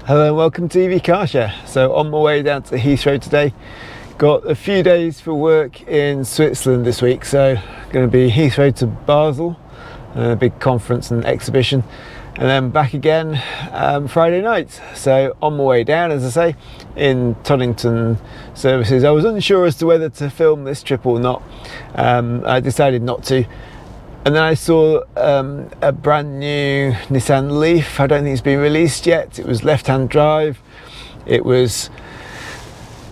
Hello and welcome to EV Car Share. So on my way down to Heathrow today, got a few days for work in Switzerland this week, so going to be Heathrow to Basel, a big conference and exhibition, and then back again Friday night. So on my way down, as I say, in Toddington services. I was unsure as to whether to film this trip or not. I decided not to. And then I saw a brand new Nissan Leaf. I don't think it's been released yet. It was left-hand drive. It was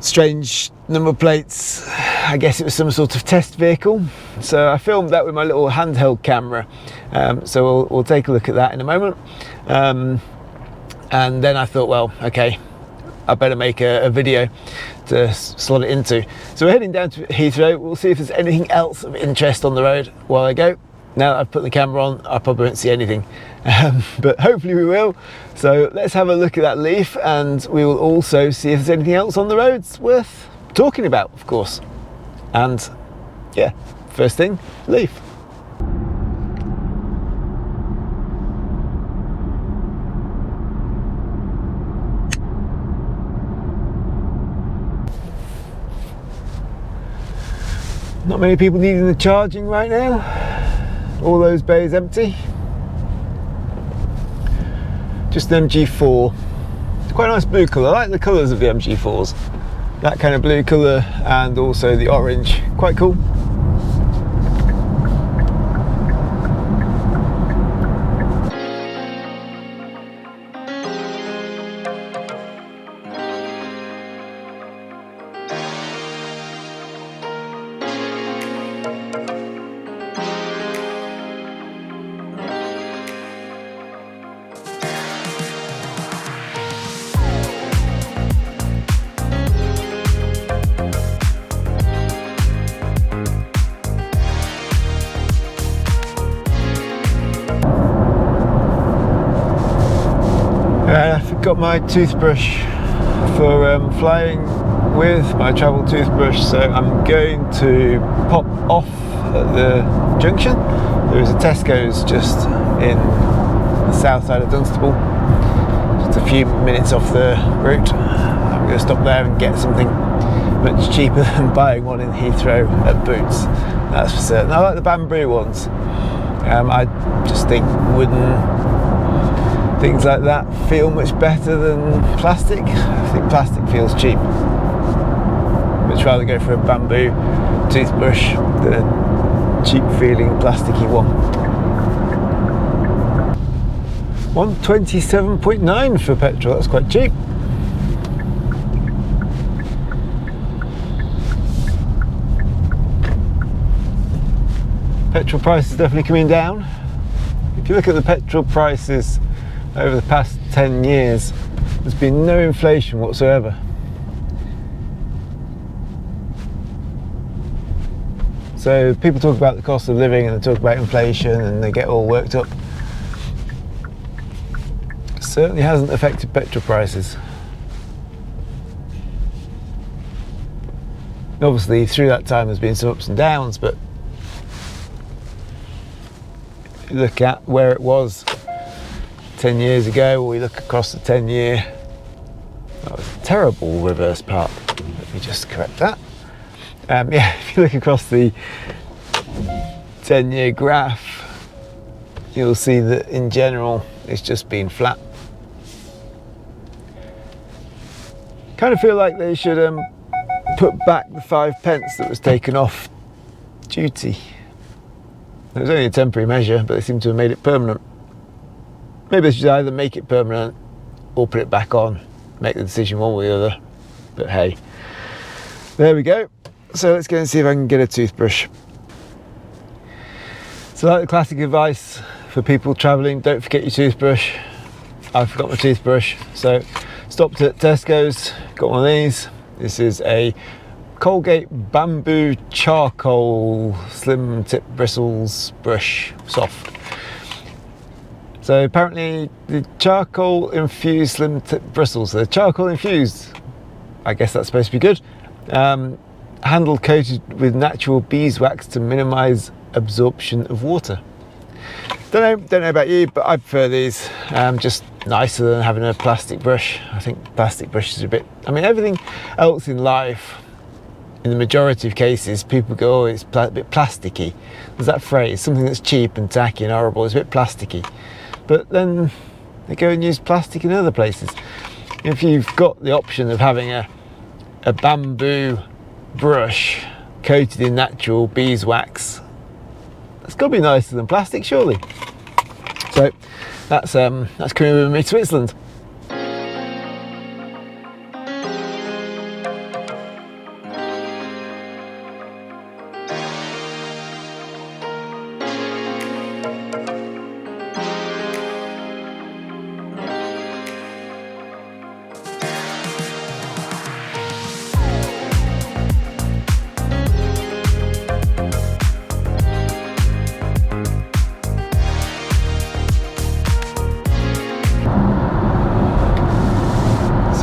strange number plates. I guess it was some sort of test vehicle. So I filmed that with my little handheld camera. So we'll take a look at that in a moment. And then I thought, well, okay, I better make a video to slot it into. So we're heading down to Heathrow. We'll see if there's anything else of interest on the road while I go. Now that I've put the camera on, I probably won't see anything, but hopefully we will. So let's have a look at that Leaf, and we will also see if there's anything else on the roads worth talking about, of course. And yeah, first thing, Leaf. Not many people needing the charging right now. All those bays empty. Just an MG4. It's quite a nice blue colour. I like the colours of the MG4s. That kind of blue colour and also the orange. Quite cool. I forgot my toothbrush for flying with, my travel toothbrush, so I'm going to pop off at the junction. There is a Tesco's just in the south side of Dunstable, just a few minutes off the route. I'm going to stop there and get something much cheaper than buying one in Heathrow at Boots, that's for certain. I like the bamboo ones. I just think wooden things like that feel much better than plastic. I think plastic feels cheap. Much rather go for a bamboo toothbrush than a cheap feeling plasticky one. 127.9 for petrol, that's quite cheap. Petrol prices definitely coming down. If you look at the petrol prices over the past 10 years, there's been no inflation whatsoever. So people talk about the cost of living and they talk about inflation and they get all worked up. It certainly hasn't affected petrol prices. Obviously through that time there's been some ups and downs, but if you look at where it was 10 years ago, or we look across the 10-year, that was a terrible reverse park. Let me just correct that. Yeah, if you look across the 10-year graph, you'll see that in general it's just been flat. Kind of feel like they should put back the 5p that was taken off duty. It was only a temporary measure, but they seem to have made it permanent. Maybe they should either make it permanent or put it back on, make the decision one way or the other. But hey, there we go. So let's go and see if I can get a toothbrush. So like the classic advice for people travelling, don't forget your toothbrush. I forgot my toothbrush, so stopped at Tesco's, got one of these. This is a Colgate bamboo charcoal slim tip bristles brush, soft. So apparently the charcoal infused slim tip bristles, so they're charcoal infused, I guess that's supposed to be good. Handle coated with natural beeswax to minimise absorption of water. Don't know about you, but I prefer these. Just nicer than having a plastic brush. I think plastic brushes are a bit, I mean, everything else in life, in the majority of cases, people go, oh, it's a bit plasticky. There's that phrase, something that's cheap and tacky and horrible is a bit plasticky. But then they go and use plastic in other places. If you've got the option of having a bamboo brush coated in natural beeswax, that's got to be nicer than plastic, surely. So that's coming with me to Switzerland.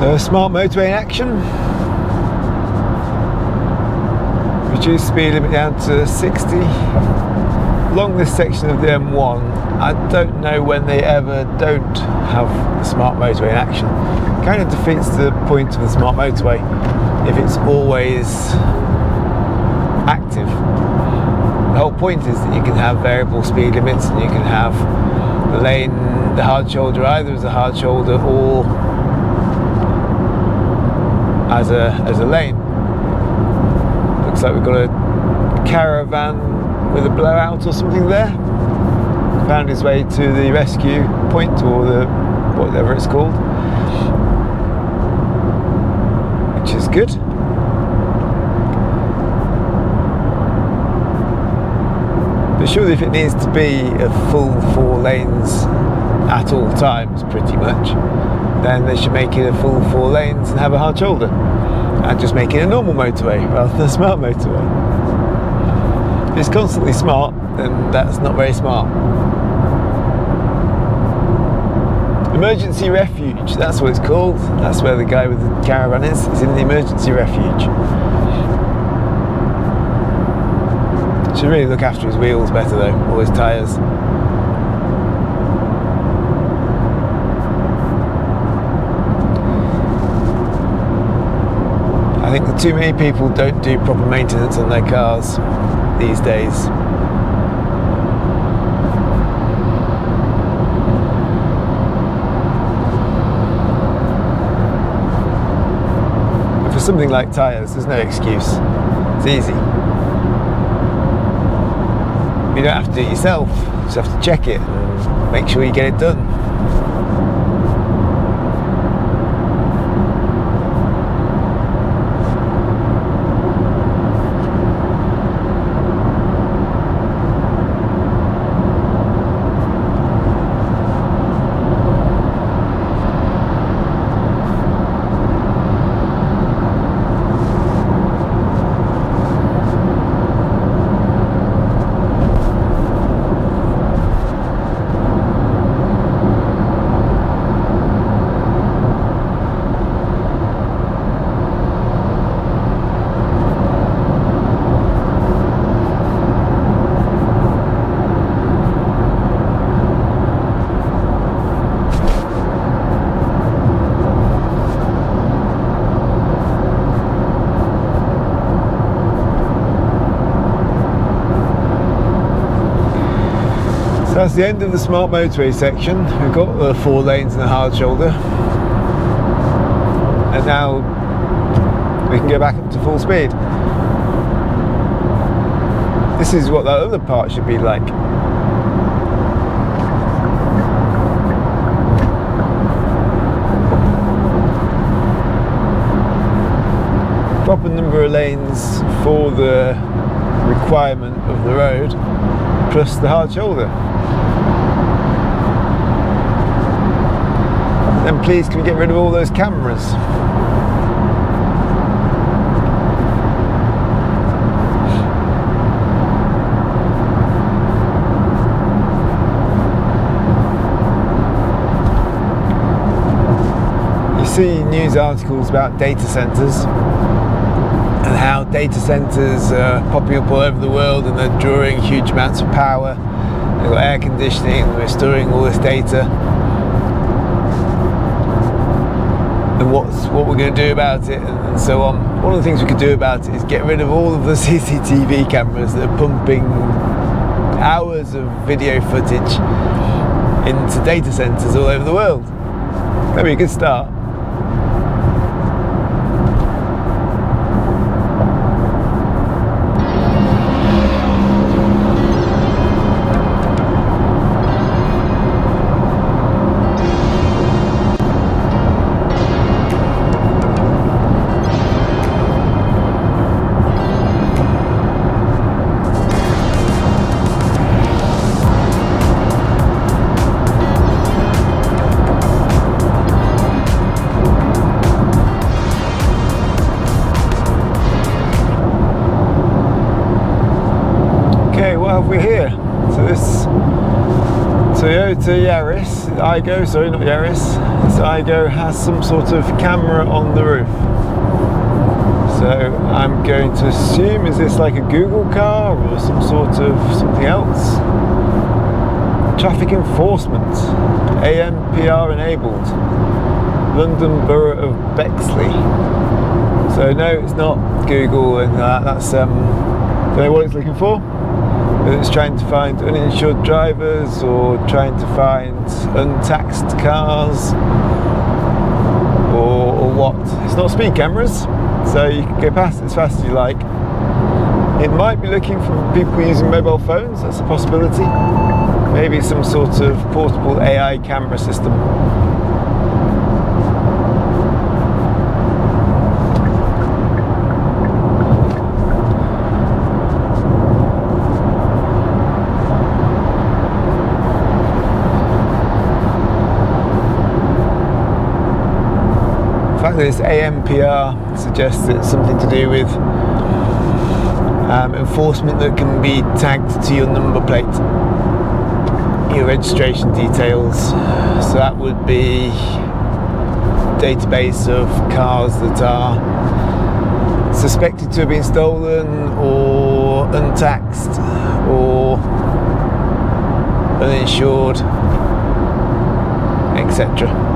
So a smart motorway in action. Reduce speed limit down to 60. Along this section of the M1, I don't know when they ever don't have the smart motorway in action. Kind of defeats the point of the smart motorway if it's always active. The whole point is that you can have variable speed limits and you can have the lane, the hard shoulder either as a hard shoulder or as a lane. Looks like we've got a caravan with a blowout or something there. Found his way to the rescue point, or the whatever it's called, which is good. But surely if it needs to be a full 4 lanes at all times pretty much, then they should make it a full 4 lanes and have a hard shoulder and just make it a normal motorway rather than a smart motorway. If it's constantly smart, then that's not very smart. Emergency refuge, that's what it's called. That's where the guy with the caravan is. It's in the emergency refuge. Should really look after his wheels better though, or his tyres. I think that too many people don't do proper maintenance on their cars these days. But for something like tyres, there's no excuse. It's easy. You don't have to do it yourself, you just have to check it and make sure you get it done. So that's the end of the smart motorway section. We've got the 4 lanes and a hard shoulder. And now we can go back up to full speed. This is what that other part should be like. Proper number of lanes for the requirement of the road, plus the hard shoulder. Then please can we get rid of all those cameras? You see news articles about data centres and how data centres are popping up all over the world and they're drawing huge amounts of power. They've got air conditioning and they're storing all this data. and what we're going to do about it, and so on. One of the things we could do about it is get rid of all of the CCTV cameras that are pumping hours of video footage into data centres all over the world. That'd be a good start. What have we here? So this Toyota Yaris, Igo, sorry, not Yaris, this Igo has some sort of camera on the roof. So I'm going to assume, is this like a Google car or some sort of something else? Traffic enforcement, ANPR enabled, London Borough of Bexley. So no, it's not Google, and that's don't know what it's looking for. Whether it's trying to find uninsured drivers or trying to find untaxed cars or what. It's not speed cameras, so you can go past it as fast as you like. It might be looking for people using mobile phones, that's a possibility. Maybe some sort of portable AI camera system. The fact that it's ANPR suggests it's something to do with enforcement that can be tagged to your number plate, your registration details. So that would be a database of cars that are suspected to have been stolen or untaxed or uninsured, etc.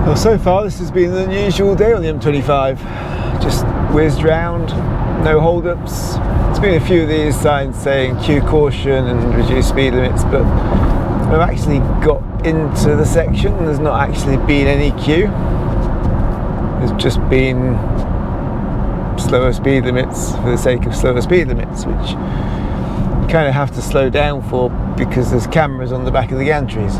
Well, so far this has been an unusual day on the M25. Just whizzed round, no hold-ups. There's been a few of these signs saying queue caution and reduce speed limits, but I've actually got into the section and there's not actually been any queue. There's just been slower speed limits for the sake of slower speed limits, which you kind of have to slow down for because there's cameras on the back of the gantries.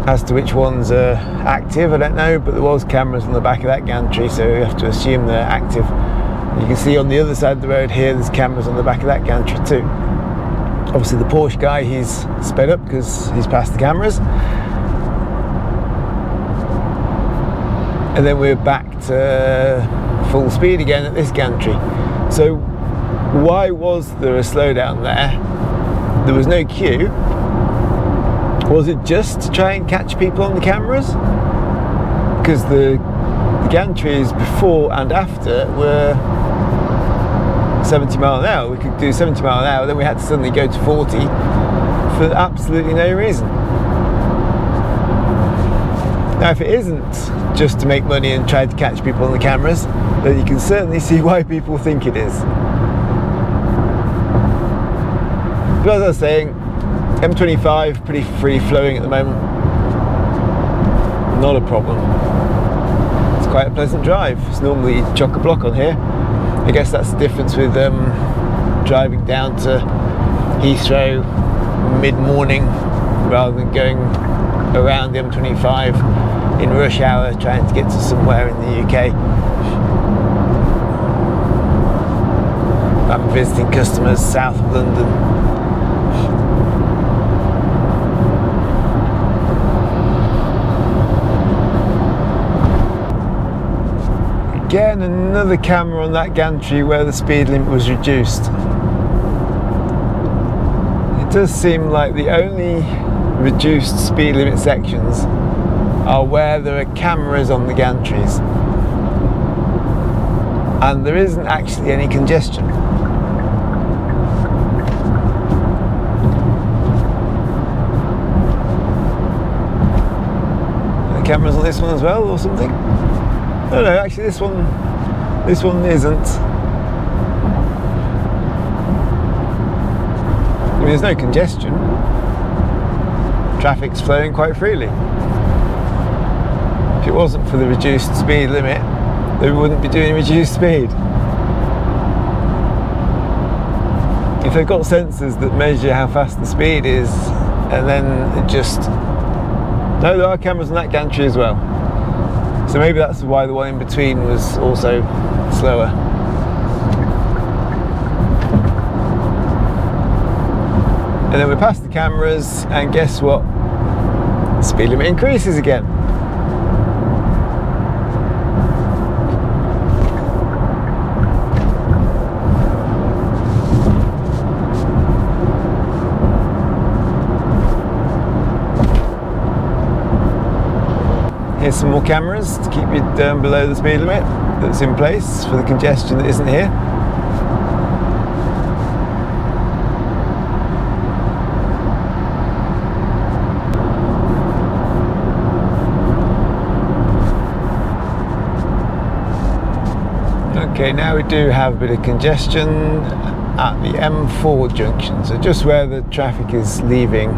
As to which ones are active, I don't know, but there was cameras on the back of that gantry, so you have to assume they're active. You can see on the other side of the road here, there's cameras on the back of that gantry too. Obviously the Porsche guy, he's sped up because he's past the cameras. And then we're back to full speed again at this gantry. So why was there a slowdown there? There was no queue. Was it just to try and catch people on the cameras? Because the gantries before and after were 70 mile an hour. We could do 70 mile an hour, then we had to suddenly go to 40 for absolutely no reason. Now, if it isn't just to make money and try to catch people on the cameras, then you can certainly see why people think it is. But as I was saying, M25 pretty free flowing at the moment, not a problem. It's quite a pleasant drive. It's normally chock-a-block on here. I guess that's the difference with driving down to Heathrow mid-morning rather than going around the M25 in rush hour trying to get to somewhere in the UK. I'm visiting customers south of London. Again, another camera on that gantry where the speed limit was reduced. It does seem like the only reduced speed limit sections are where there are cameras on the gantries and there isn't actually any congestion. Are there cameras on this one as well or something? No, actually this one isn't. I mean, there's no congestion. Traffic's flowing quite freely. If it wasn't for the reduced speed limit, they wouldn't be doing reduced speed. If they've got sensors that measure how fast the speed is, and then it just... No, there are cameras on that gantry as well. So maybe that's why the one in between was also slower. And then we're past the cameras, and guess what? The speed limit increases again. Here's some more cameras to keep you down below the speed limit that's in place for the congestion that isn't here. Okay, now we do have a bit of congestion at the M4 junction, so just where the traffic is leaving.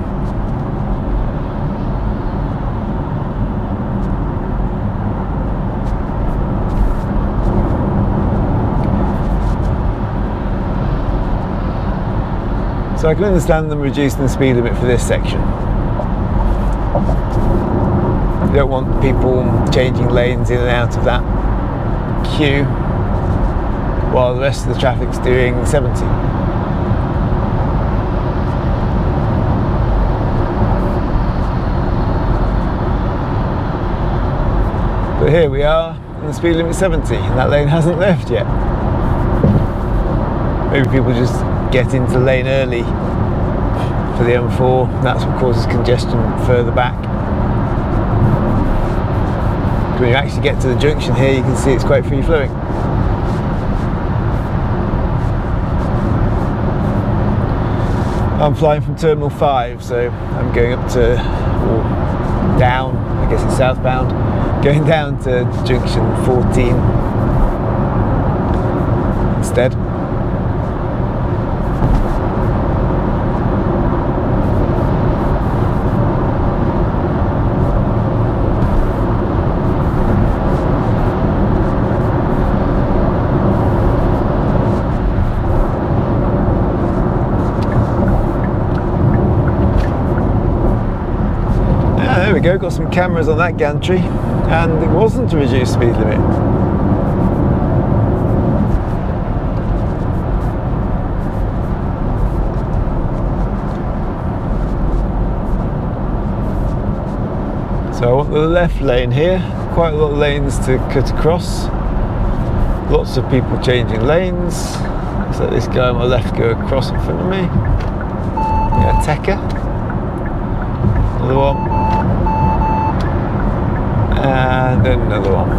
So I can understand them reducing the speed limit for this section. You don't want people changing lanes in and out of that queue while the rest of the traffic's doing 70. But here we are, and the speed limit's 70, and that lane hasn't left yet. Maybe people just get into lane early for the M4, that's what causes congestion further back. When you actually get to the junction here, you can see it's quite free flowing. I'm flying from Terminal 5, so I'm going up to, or down, I guess it's southbound, going down to junction 14 instead. There we go, got some cameras on that gantry, and it wasn't a reduced speed limit. So I want the left lane here, quite a lot of lanes to cut across, lots of people changing lanes. So let this guy on my left go across in front of me. Yeah, Tekka. Another one. And then another one.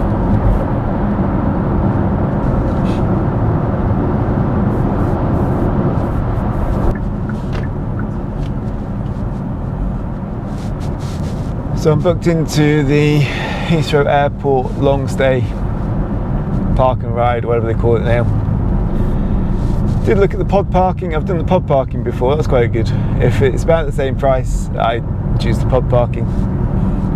So I'm booked into the Heathrow Airport long stay, park and ride, whatever they call it now, Did look at the pod parking. I've done the pod parking before, that's quite good. If it's about the same price, I choose the pod parking,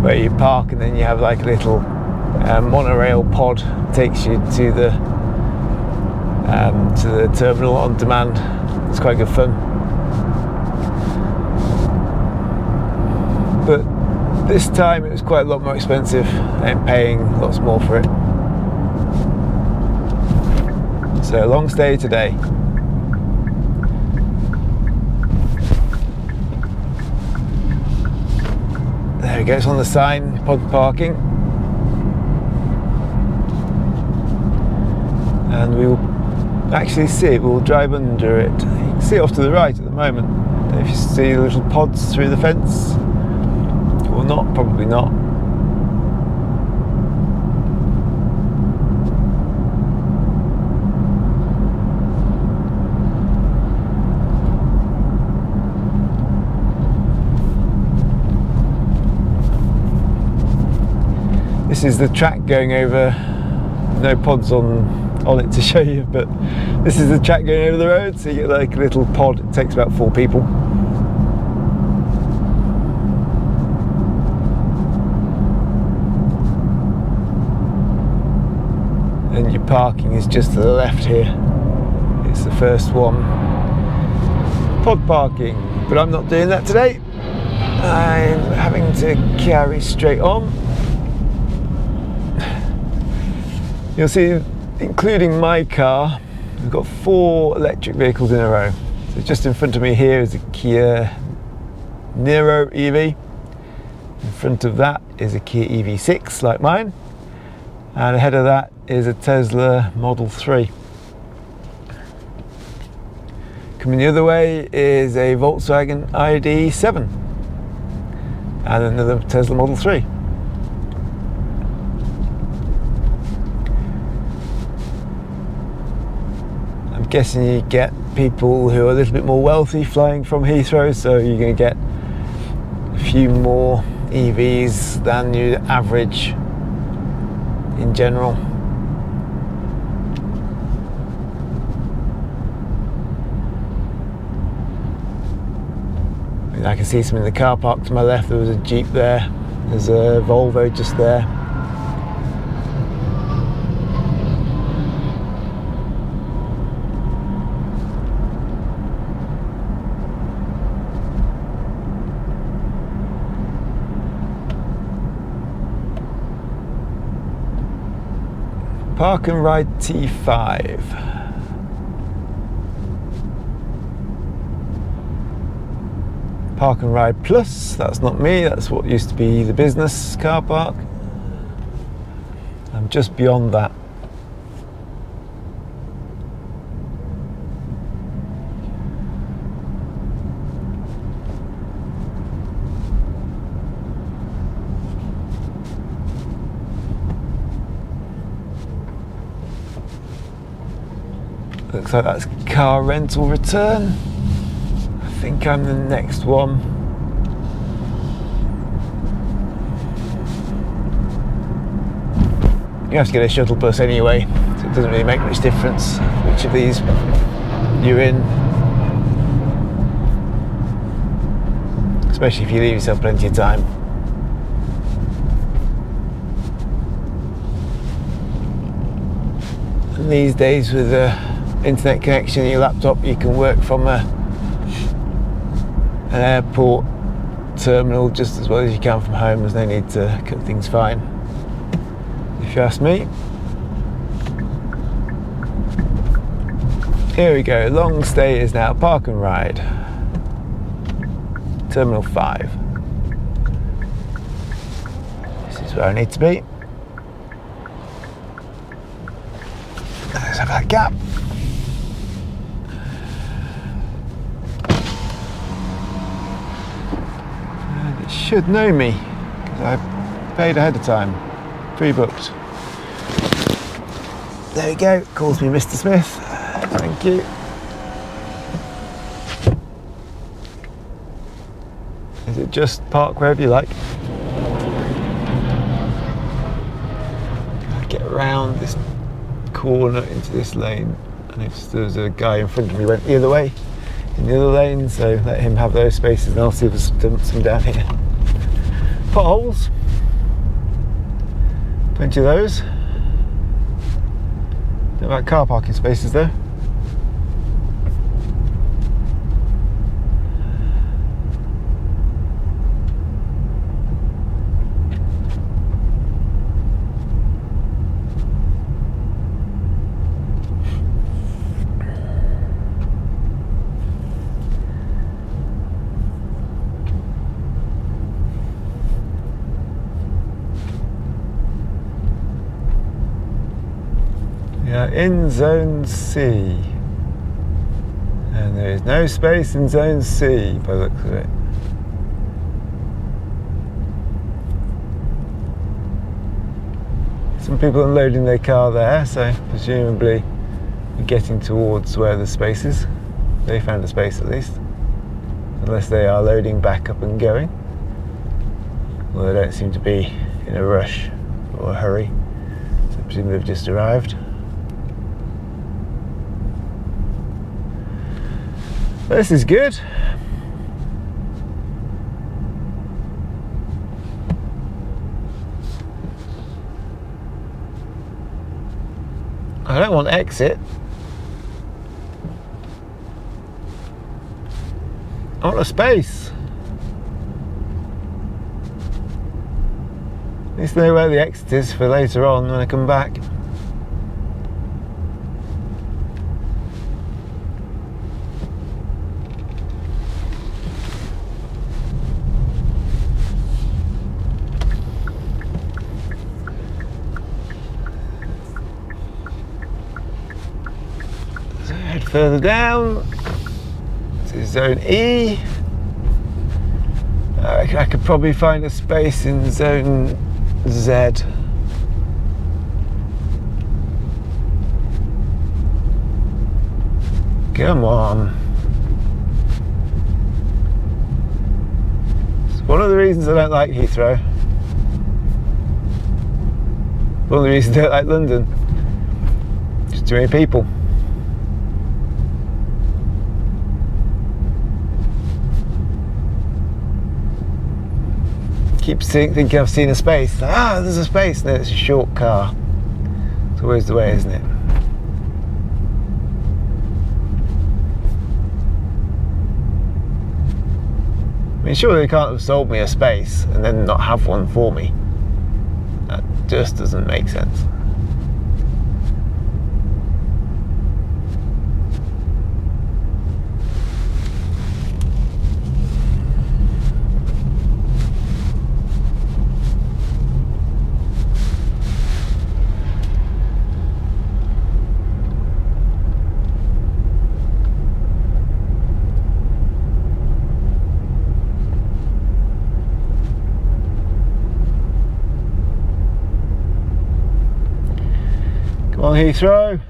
where you park and then you have like a little monorail pod, takes you to the terminal on demand. It's quite good fun. But this time it was quite a lot more expensive and paying lots more for it. So long stay today. There we go, it's on the sign, pod parking. And we will actually see it, we'll drive under it. You can see it off to the right at the moment. Don't know if you see the little pods through the fence. Or not, probably not. This is the track going over, no pods on it to show you, but this is the track going over the road, so you get like a little pod. It takes about 4 people. And your parking is just to the left here. It's the first one. Pod parking, but I'm not doing that today. I'm having to carry straight on. You'll see, including my car, we've got 4 electric vehicles in a row. So just in front of me here is a Kia Niro EV. In front of that is a Kia EV6 like mine. And ahead of that is a Tesla Model 3. Coming the other way is a Volkswagen ID.7 and another Tesla Model 3. I'm guessing you get people who are a little bit more wealthy flying from Heathrow, so you're going to get a few more EVs than your average in general. I can see some in the car park to my left. There was a Jeep there, there's a Volvo just there. Park and Ride T5. Park and Ride Plus, that's not me, that's what used to be the business car park. I'm just beyond that. Looks like that's car rental return. I think I'm the next one. You have to get a shuttle bus anyway, so it doesn't really make much difference which of these you're in. Especially if you leave yourself plenty of time. And these days with the internet connection in your laptop, you can work from an airport terminal just as well as you can from home. There's no need to cut things fine, if you ask me. Here we go, long stay is now Park and Ride. Terminal 5. This is where I need to be. Let's have that gap. And it should know me, because I paid ahead of time. Pre-booked. There we go, calls me Mr. Smith. Thank you. Is it just park wherever you like? Get around this corner into this lane and There's a guy in front of me went the other way in the other lane, so let him have those spaces and I'll see if there's some down here. Potholes, plenty of those. Don't know about car parking spaces though. In zone C, and there is no space in zone C by the looks of it. Some people unloading their car there, so presumably we're getting towards where the space is. They found a space at least, unless they are loading back up and going. Well, they don't seem to be in a rush or a hurry, so presumably they've just arrived. This is good. I don't want exit. I want a space. At least know where the exit is for later on when I come back. Further down to zone E. I could probably find a space in zone Z. Come on. It's one of the reasons I don't like Heathrow. One of the reasons I don't like London. Just too many people. Keep thinking I've seen a space. There's a space. No, it's a short car. It's always the way, isn't it? I mean, surely they can't have sold me a space and then not have one for me. That just doesn't make sense. Come on, Heathrow.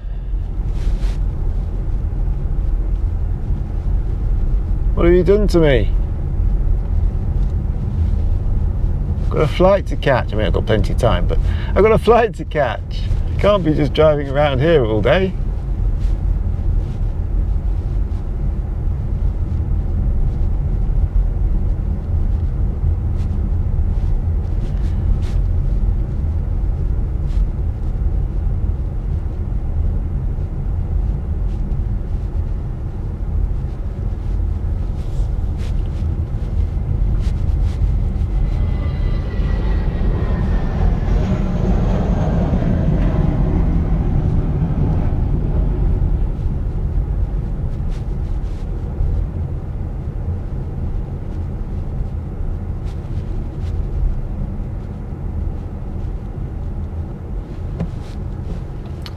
What have you done to me? I've got a flight to catch. I mean, I've got plenty of time, but I've got a flight to catch. I can't be just driving around here all day.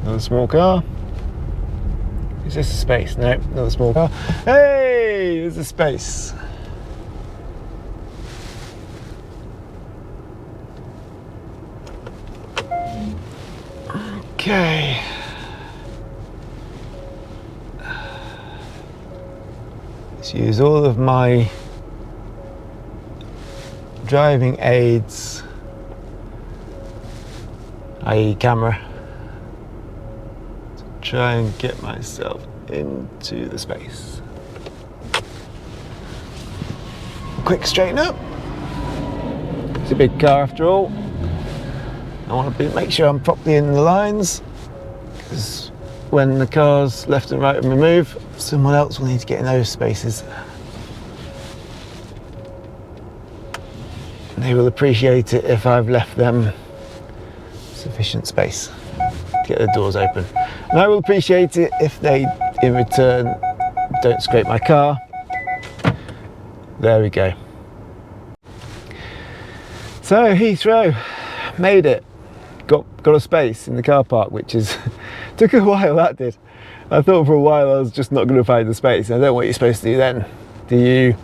Another small car. Is this a space? No, another small car. Hey, there's a space. Okay. Let's use all of my driving aids, i.e. camera, try and get myself into the space. Quick straighten up. It's a big car after all. I want to make sure I'm properly in the lines, because when the cars left and right will move, someone else will need to get in those spaces. And they will appreciate it if I've left them sufficient space to get the doors open. And I will appreciate it if they, in return, don't scrape my car. There we go. So Heathrow, made it. Got a space in the car park, which is took a while, that did. I thought for a while I was just not going to find the space. I don't know what you're supposed to do then. Do you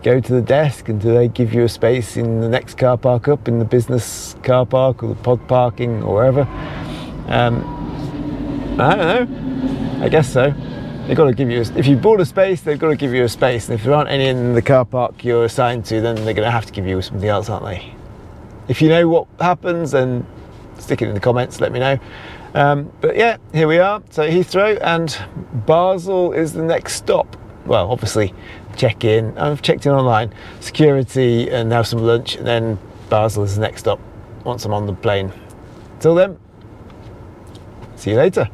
go to the desk and do they give you a space in the next car park up, in the business car park or the pod parking or wherever? I don't know. I guess so. They've got to give you, if you bought a space, they've got to give you a space. And if there aren't any in the car park you're assigned to, then they're going to have to give you something else, aren't they? If you know what happens, then stick it in the comments, let me know. But yeah, here we are. So Heathrow, and Basel is the next stop. Well, obviously check in. I've checked in online, security, and now some lunch, and then Basel is the next stop once I'm on the plane. Till then, see you later.